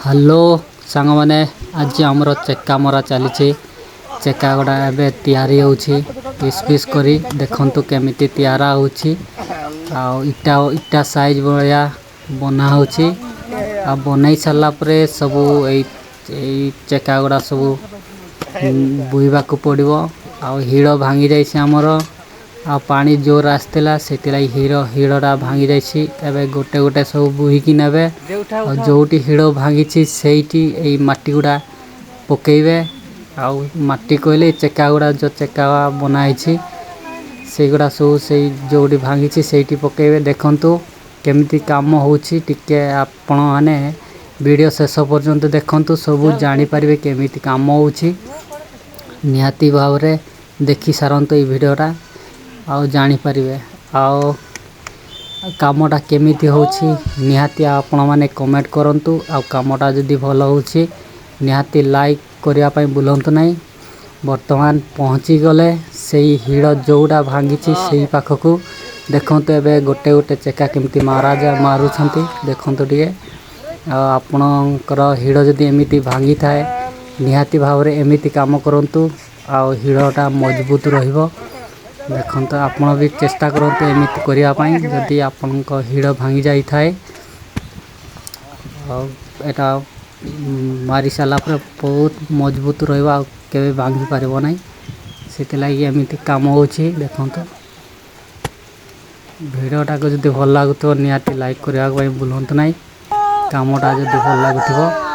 Hello सांग मैंने आज आमर चेका मरा चली चेका गुड़ा एवं तैयारी होछि पीस पीस करी देखंतु केमिति तैयारा होछि इटा इटा साइज भलिया बना होछि आ बनई सारा परे सबू चेका गुड़ा सबू बुईबा को पड़िबो आ हिड़ भांगी जाइछि आमर आ पानी जोर आसला से हिड़टा भांगी जाइछि एबे गोटे गोटे सब बुहीकी नेबे आ जोटी हिड़ भांगी से माटी गुड़ा पकेबे आ माटी कहले चेका गुड़ा जो चेका बनाई से गुड़ा सब से जोटी भांगी से पकेबे देखंतु केमिति काम होछि टिके आपण माने वीडियो शेष पर्यंत देखंतु सब जानि परिबे केमिति काम होछि निहाती भाव रे देखि सारंतु ए वीडियोटा आउ जानि परिबे आउ कामटा केमिति होछि निहाती आपण माने कमेंट करंतु आ कामटा जदी भलो होछि निहाती लाइक करिया पई भूलंतु नाही। वर्तमान पहुँची गले सेही हिड़ जोड़ा भांगी सेही पाखकू देखंतु एबे गोटे गोटे चेका केमिति मारुछंती देखंतु टिके आपणकर हिड़ जदी एमिति भांगी थाए निहाती भाव रे एमिति काम करंतु आ हिड़टा मजबूत रहिबो देखंतु आपण भी चेष्टा करंतु एमिति करिया पई जदी आपनक हिड़ भांगी जाई थाए एटा मारी साला पर बहुत मजबूत रहिबा केबे भांगी पारिबो नाही सेते लागि एमिति काम होछि देखंतु वीडियोटा को जदी भल लागुतो निहाती लाइक करिया पई भूलंतु नाही कामटा जदी भल लागुथिबो